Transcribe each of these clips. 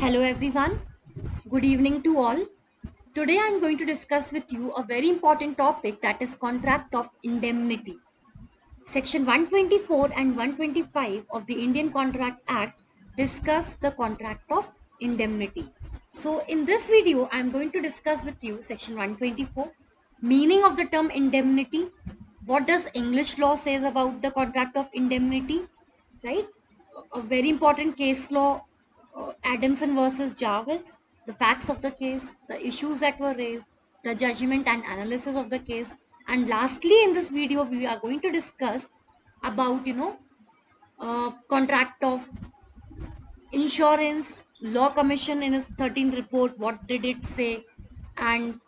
Hello everyone, good evening to all. Today I am going to discuss with you a very important topic, that is contract of indemnity. Section 124 and 125 of the Indian Contract Act discuss the contract of indemnity. So in this video I am going to discuss with you section 124, meaning of the term indemnity, what does English law says about the contract of indemnity, right? A very important case law, Adamson versus Jarvis, the facts of the case, the issues that were raised, the judgment and analysis of the case, and lastly, in this video, we are going to discuss about contract of insurance. Law Commission in its 13th report, what did it say, and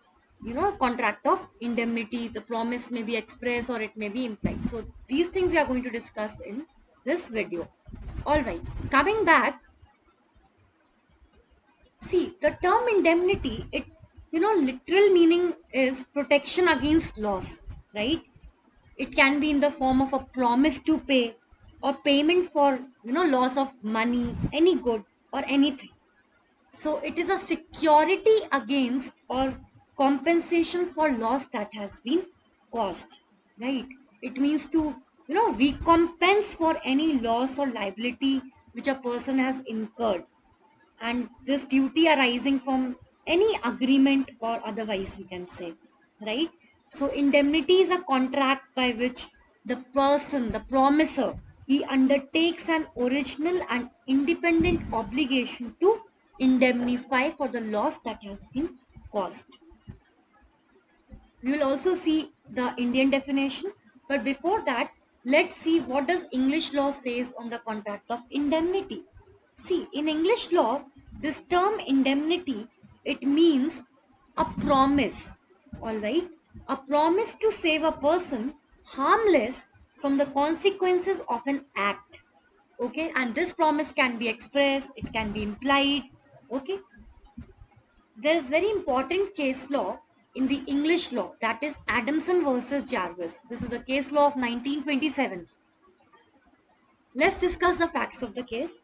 contract of indemnity. The promise may be express or it may be implied. So these things we are going to discuss in this video. All right, coming back. See, the term indemnity, literal meaning is protection against loss, right? It can be in the form of a promise to pay or payment for, loss of money, any good or anything. So it is a security against or compensation for loss that has been caused, right? It means to, recompense for any loss or liability which a person has incurred, and this duty arising from any agreement or otherwise, we can say, right? So indemnity is a contract by which the person, the promiser, he undertakes an original and independent obligation to indemnify for the loss that has been caused. We will also see the Indian definition, but before that, let's see what does English law says on the contract of indemnity. See, in English law, this term indemnity, it means a promise, all right? A promise to save a person harmless from the consequences of an act, okay? And this promise can be expressed, it can be implied, okay? There is very important case law in the English law, that is Adamson versus Jarvis. This is a case law of 1927. Let's discuss the facts of the case.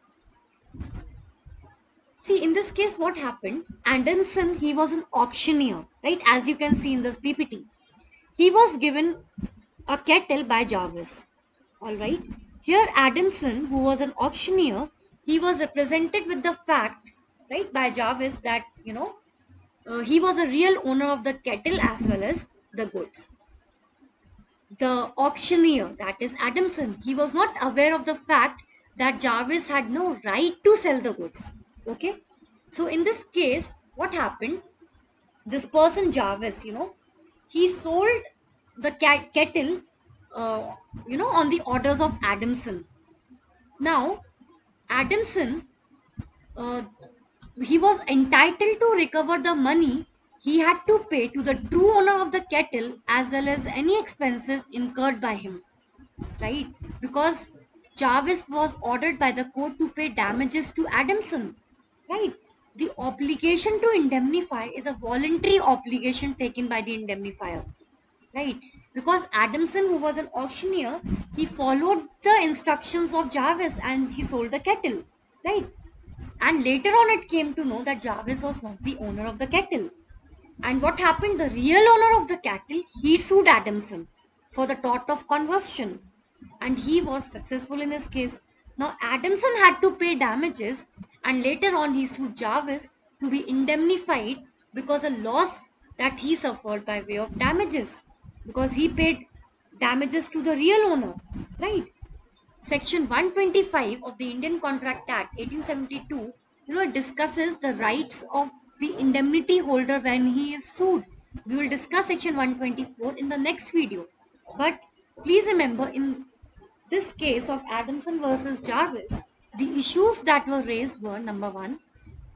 See, in this case, what happened? Adamson, he was an auctioneer, right? As you can see in this PPT. He was given a kettle by Jarvis. All right. Here, Adamson, who was an auctioneer, he was represented with the fact, right, by Jarvis that, he was a real owner of the kettle as well as the goods. The auctioneer, that is Adamson, he was not aware of the fact that Jarvis had no right to sell the goods. Okay. So in this case, what happened? This person Jarvis, he sold the kettle, on the orders of Adamson. Now, Adamson, uh, he was entitled to recover the money he had to pay to the true owner of the kettle as well as any expenses incurred by him, right? Because Jarvis was ordered by the court to pay damages to Adamson, right? The obligation to indemnify is a voluntary obligation taken by the indemnifier, right? Because Adamson, who was an auctioneer, he followed the instructions of Jarvis and he sold the kettle, right? And later on, it came to know that Jarvis was not the owner of the kettle. And what happened? The real owner of the cattle, he sued Adamson for the tort of conversion. And he was successful in his case. Now, Adamson had to pay damages, and later on, he sued Jarvis to be indemnified because a loss that he suffered by way of damages. Because he paid damages to the real owner, right? Section 125 of the Indian Contract Act 1872, it discusses the rights of the indemnity holder when he is sued. We will discuss section 124 in the next video. But please remember, in this case of Adamson versus Jarvis, the issues that were raised were: number one,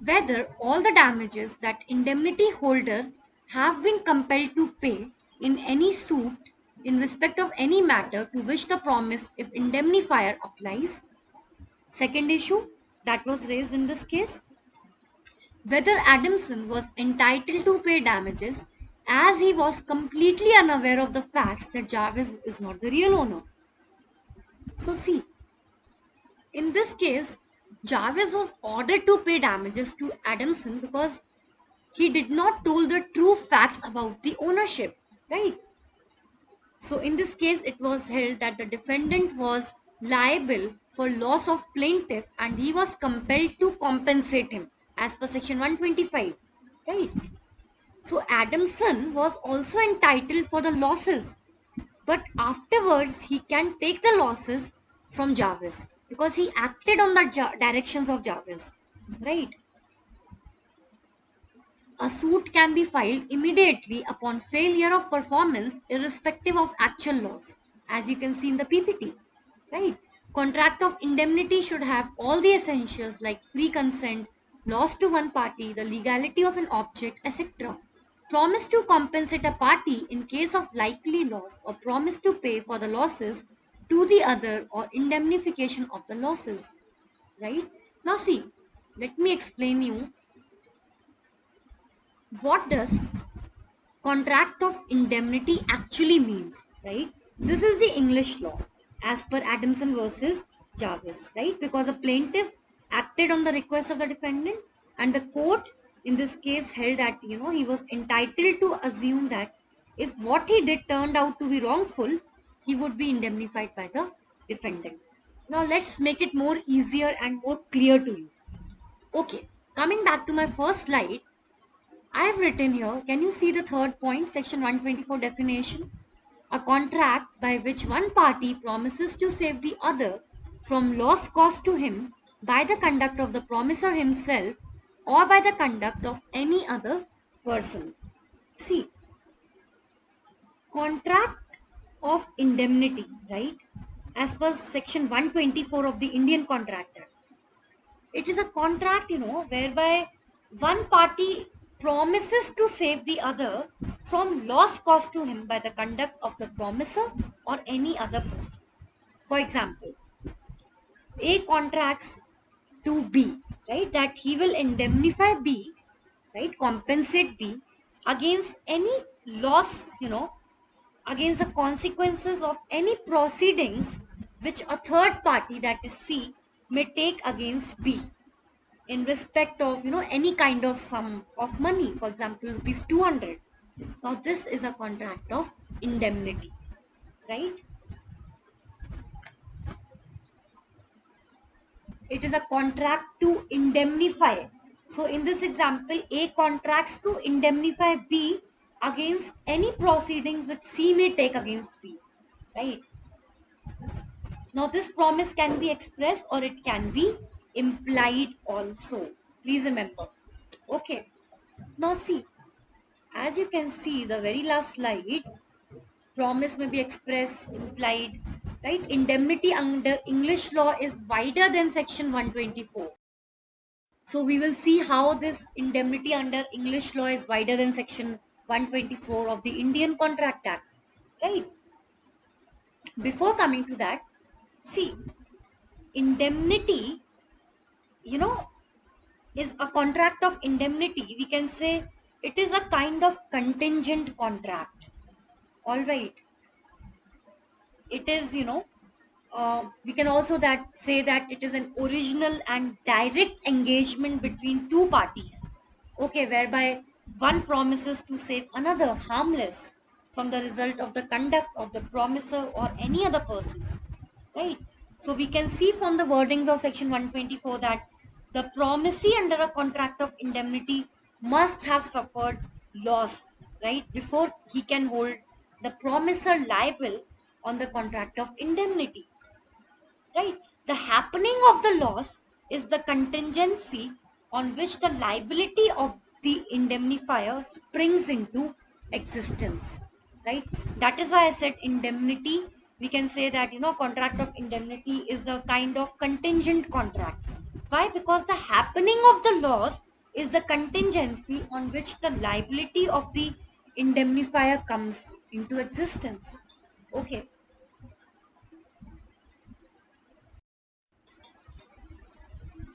whether all the damages that indemnity holder have been compelled to pay in any suit in respect of any matter to which the promise if indemnifier applies. Second issue that was raised in this case, whether Adamson was entitled to pay damages as he was completely unaware of the facts that Jarvis is not the real owner. So see, in this case, Jarvis was ordered to pay damages to Adamson because he did not tell the true facts about the ownership, right? So in this case, it was held that the defendant was liable for loss of plaintiff and he was compelled to compensate him as per section 125, right? So Adamson was also entitled for the losses, but afterwards he can take the losses from Jarvis because he acted on the directions of Jarvis, right? A suit can be filed immediately upon failure of performance, irrespective of actual loss, as you can see in the PPT, right? Contract of indemnity should have all the essentials like free consent, loss to one party, the legality of an object, etc. Promise to compensate a party in case of likely loss, or promise to pay for the losses to the other, or indemnification of the losses, right? Now see, let me explain you what does contract of indemnity actually means, right? This is the English law as per Adamson versus Jarvis, right? Because the plaintiff acted on the request of the defendant, and the court in this case held that he was entitled to assume that if what he did turned out to be wrongful, he would be indemnified by the defendant. Now let's make it more easier and more clear to you. Okay, coming back to my first slide, I have written here, can you see the third point, section 124 definition? A contract by which one party promises to save the other from loss caused to him by the conduct of the promiser himself or by the conduct of any other person. See, contract of indemnity, right? As per section 124 of the Indian Contract Act. It is a contract, whereby one party promises to save the other from loss caused to him by the conduct of the promiser or any other person. For example, A contracts to B, right, that he will indemnify B, right, compensate B against any loss, against the consequences of any proceedings which a third party, that is C, may take against B in respect of any kind of sum of money, for example rupees 200. Now this is a contract of indemnity, right? It is a contract to indemnify. So in this example, A contracts to indemnify B against any proceedings which C may take against B, right? Now this promise can be expressed or it can be implied also, please remember. Okay, now see, as you can see the very last slide, promise may be expressed, implied, right? Indemnity under English law is wider than section 124. So we will see how this indemnity under English law is wider than section 124 of the Indian Contract Act, right? Before coming to that, see, indemnity, you know, is a contract of indemnity. We can say it is a kind of contingent contract. All right. It is, we can also that say that it is an original and direct engagement between two parties, okay, whereby one promises to save another harmless from the result of the conduct of the promiser or any other person, right? So we can see from the wordings of section 124 that the promisee under a contract of indemnity must have suffered loss, right, before he can hold the promiser liable on the contract of indemnity, right? The happening of the loss is the contingency on which the liability of the indemnifier springs into existence, right? That is why I said indemnity. We can say that, contract of indemnity is a kind of contingent contract. Why? Because the happening of the loss is the contingency on which the liability of the indemnifier comes into existence. Okay.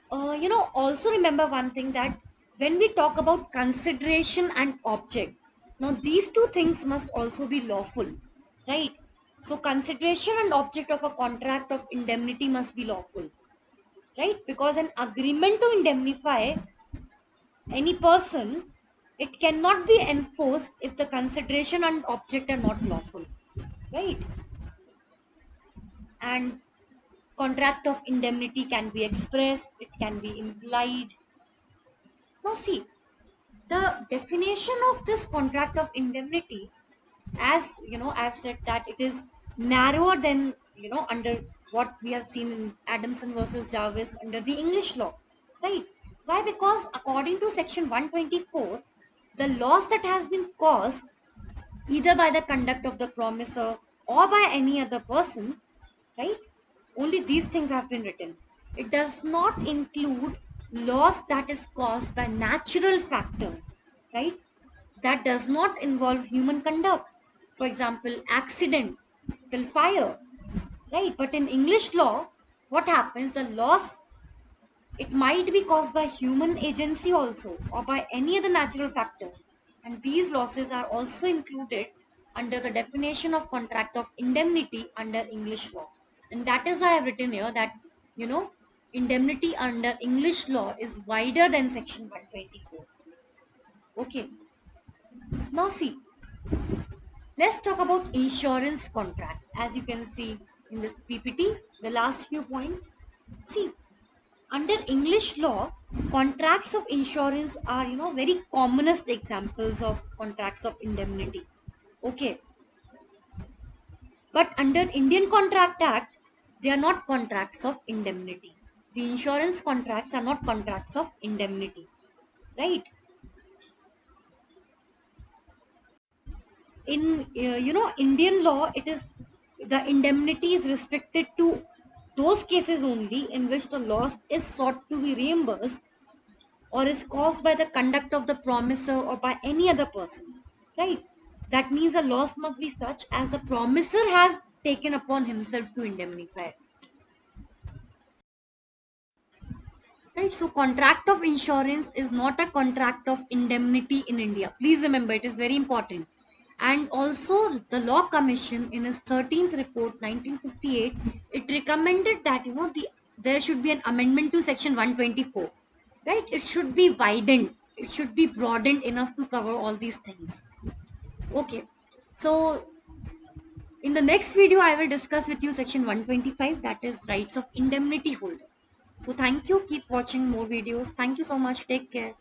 Also remember one thing, that when we talk about consideration and object, now these two things must also be lawful, right? So consideration and object of a contract of indemnity must be lawful. right? Because an agreement to indemnify any person, it cannot be enforced if the consideration and object are not lawful, right? And contract of indemnity can be expressed, it can be implied. Now see, the definition of this contract of indemnity, as you know, I've said that it is narrower than, you know, under what we have seen in Adamson versus Jarvis under the English law, right? Why? Because according to section 124, the loss that has been caused either by the conduct of the promisor or by any other person, right? Only these things have been written. It does not include loss that is caused by natural factors, right? That does not involve human conduct. For example, accident, till fire, right? But in English law, what happens? The loss, it might be caused by human agency also or by any other natural factors. And these losses are also included under the definition of contract of indemnity under English law. And that is why I've written here that, you know, indemnity under English law is wider than section 124. Okay. Now see, let's talk about insurance contracts. As you can see in this PPT, the last few points. See, under English law, contracts of insurance are, you know, very commonest examples of contracts of indemnity. Okay, but under Indian Contract Act, they are not contracts of indemnity. The insurance contracts are not contracts of indemnity, right? In you know, Indian law, it is, the indemnity is restricted to those cases only in which the loss is sought to be reimbursed or is caused by the conduct of the promisor or by any other person, right? That means a loss must be such as the promisor has taken upon himself to indemnify, right? So contract of insurance is not a contract of indemnity in India. Please remember, it is very important. And also the Law Commission in its 13th report 1958, it recommended that, you know, there should be an amendment to section 124, right? It should be widened, it should be broadened enough to cover all these things. Okay, so in the next video I will discuss with you section 125, that is rights of indemnity holder. So thank you, keep watching more videos. Thank you so much, take care.